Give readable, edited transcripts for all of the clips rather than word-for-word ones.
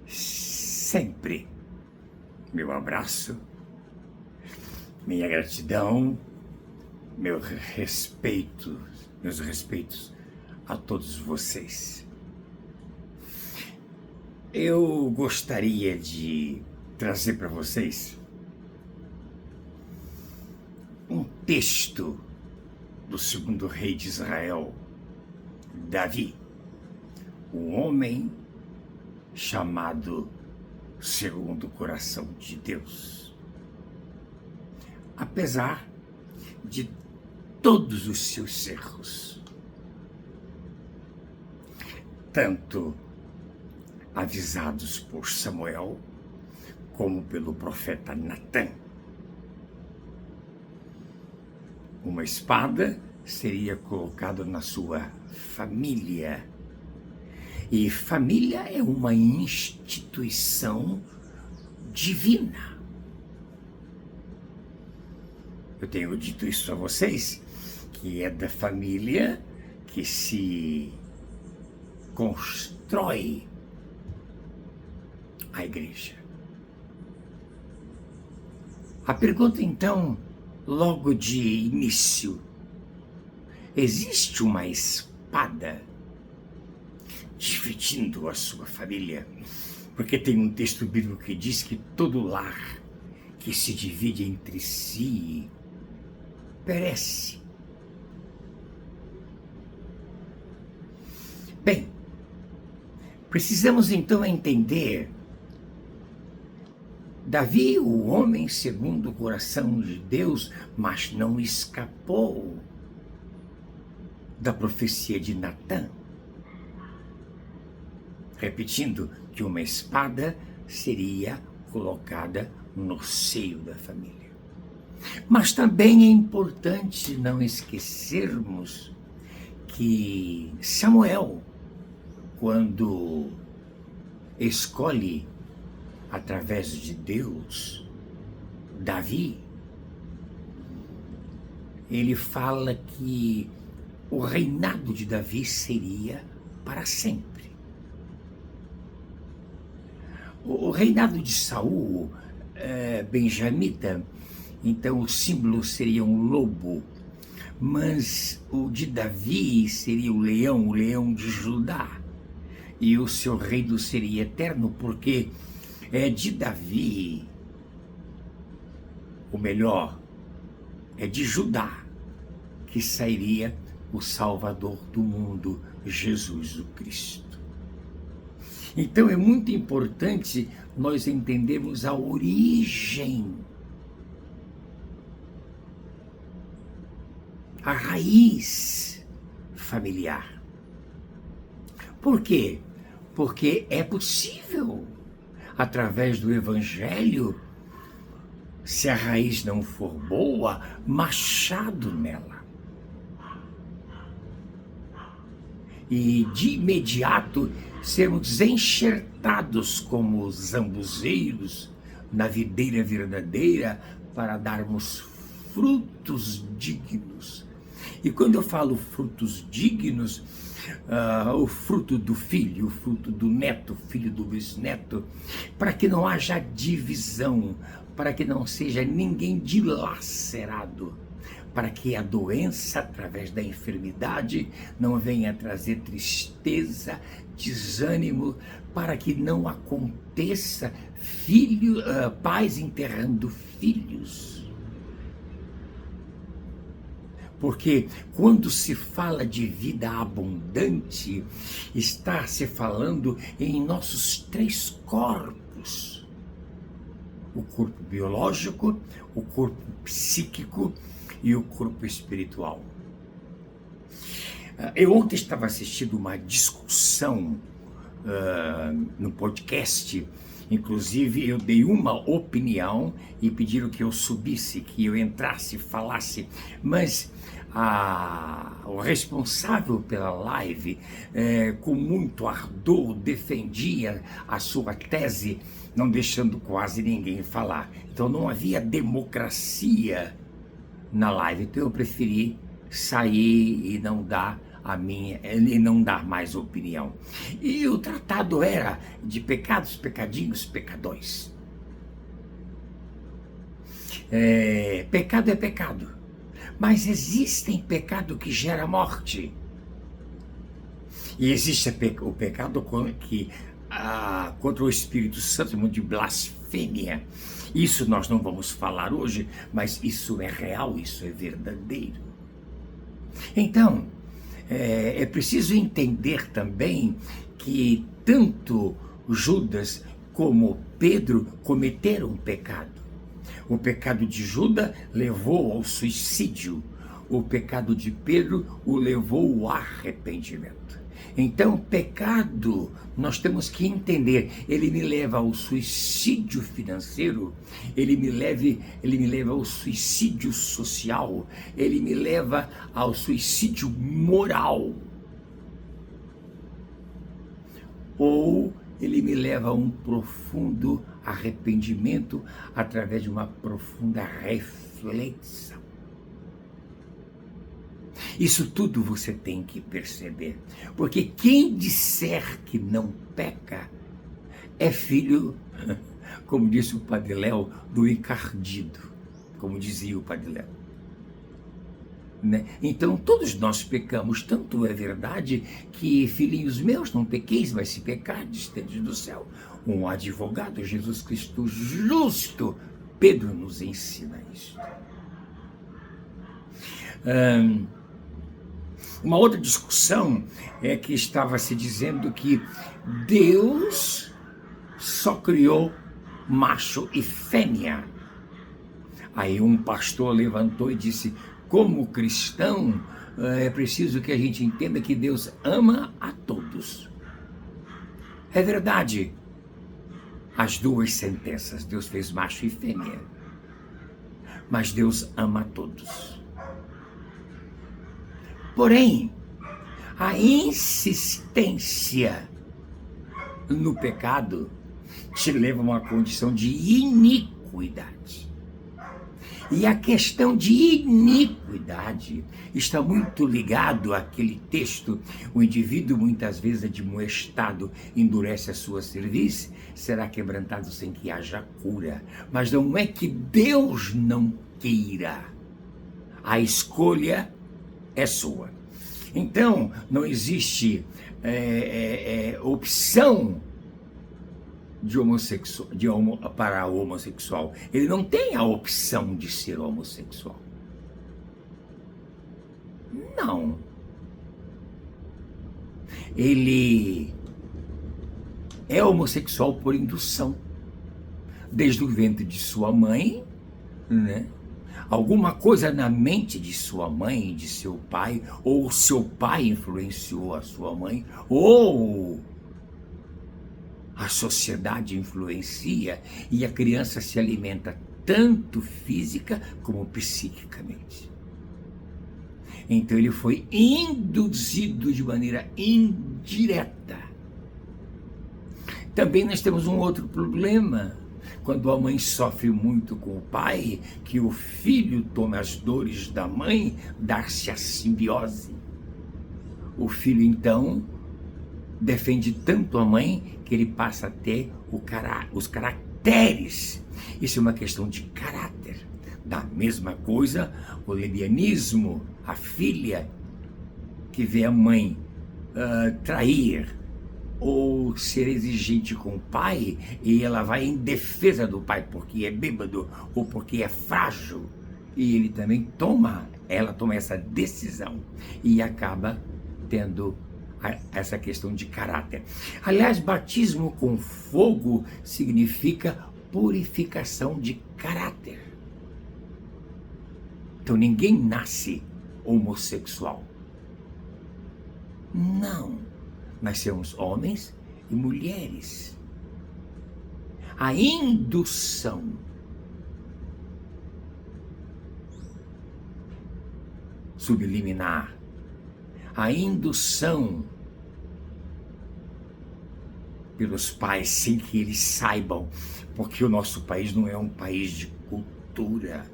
sempre meu abraço, minha gratidão, meus respeitos a todos vocês. Eu gostaria de trazer para vocês um texto do segundo rei de Israel, Davi, o homem chamado segundo o coração de Deus. Apesar de todos os seus erros, tanto avisados por Samuel como pelo profeta Natã. Uma espada seria colocada na sua família. E família é uma instituição divina. Eu tenho dito isso a vocês, que é da família que se constrói a igreja. A pergunta, então, logo de início: existe uma espada dividindo a sua família? Porque tem um texto bíblico que diz que todo lar que se divide entre si perece. Bem, precisamos então entender Davi, o homem segundo o coração de Deus, mas não escapou da profecia de Natã, repetindo que uma espada seria colocada no seio da família. Mas também é importante não esquecermos que Samuel, quando escolhe através de Deus Davi, ele fala que o reinado de Davi seria para sempre. O reinado de Saul é benjamita, então o símbolo seria um lobo, mas o de Davi seria o leão de Judá, e o seu reino seria eterno, porque é de Davi, ou melhor, é de Judá que sairia o Salvador do mundo, Jesus o Cristo. Então é muito importante nós entendermos a origem, a raiz familiar. Por quê? Porque é possível, através do Evangelho, se a raiz não for boa, machado nela. E de imediato sermos enxertados como zambuzeiros na videira verdadeira para darmos frutos dignos. E quando eu falo frutos dignos, o fruto do filho, o fruto do neto, filho do bisneto, para que não haja divisão, para que não seja ninguém dilacerado, para que a doença, através da enfermidade, não venha trazer tristeza, desânimo, para que não aconteça pais enterrando filhos. Porque quando se fala de vida abundante, está se falando em nossos 3 corpos: o corpo biológico, o corpo psíquico e o corpo espiritual. Eu ontem estava assistindo uma discussão no podcast. Inclusive eu dei uma opinião e pediram que eu subisse, que eu entrasse, falasse, mas o responsável pela live, com muito ardor, defendia a sua tese, não deixando quase ninguém falar. Então não havia democracia na live, então eu preferi sair e não dar ele não dar mais opinião. E o tratado era de pecados, pecadinhos, pecadões. Pecado é pecado, mas existem pecado que gera morte. E existe o pecado contra o Espírito Santo, chamado de blasfêmia. Isso nós não vamos falar hoje, mas isso é real, isso é verdadeiro. Então, é preciso entender também que tanto Judas como Pedro cometeram pecado. O pecado de Judas levou ao suicídio. O pecado de Pedro o levou ao arrependimento. Então, pecado, nós temos que entender, ele me leva ao suicídio financeiro, ele me leva ao suicídio social, ele me leva ao suicídio moral. Ou ele me leva a um profundo arrependimento através de uma profunda reflexão. Isso tudo você tem que perceber, porque quem disser que não peca é filho, como disse o Padre Léo, do encardido, como dizia o Padre Léo. Né? Então todos nós pecamos, tanto é verdade que, filhinhos meus, não pequeis, mas se pecardes, tendes do céu um advogado, Jesus Cristo justo. Pedro nos ensina isso. Uma outra discussão é que estava se dizendo que Deus só criou macho e fêmea. Aí um pastor levantou e disse: como cristão, é preciso que a gente entenda que Deus ama a todos. É verdade. As duas sentenças, Deus fez macho e fêmea. Mas Deus ama a todos. Porém, a insistência no pecado te leva a uma condição de iniquidade. E a questão de iniquidade está muito ligado àquele texto: o indivíduo muitas vezes admoestado endurece a sua cerviz, será quebrantado sem que haja cura. Mas não é que Deus não queira, a escolha é sua. Então, não existe opção para o homossexual. Ele não tem a opção de ser homossexual. Não. Ele é homossexual por indução. Desde o ventre de sua mãe, né? Alguma coisa na mente de sua mãe e de seu pai, ou seu pai influenciou a sua mãe, ou a sociedade influencia, e a criança se alimenta tanto física como psiquicamente. Então ele foi induzido de maneira indireta. Também nós temos um outro problema. Quando a mãe sofre muito com o pai, que o filho toma as dores da mãe, dá-se a simbiose. O filho, então, defende tanto a mãe que ele passa a ter os caracteres. Isso é uma questão de caráter. Da mesma coisa, o lesbianismo, a filha que vê a mãe trair, ou ser exigente com o pai, e ela vai em defesa do pai porque é bêbado ou porque é frágil, e ele também ela toma essa decisão e acaba tendo essa questão de caráter. Aliás, batismo com fogo significa purificação de caráter. Então ninguém nasce homossexual. Não. Nascemos homens e mulheres. A indução subliminar, a indução pelos pais sem que eles saibam, porque o nosso país não é um país de cultura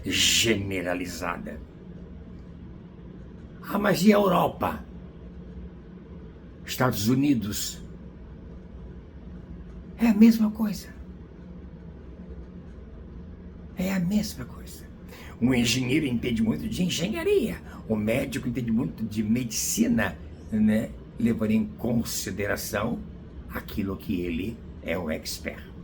generalizada. Ah, mas e a Europa? Estados Unidos? É a mesma coisa. É a mesma coisa. O engenheiro entende muito de engenharia, o médico entende muito de medicina, né? Levando em consideração aquilo que ele é um expert.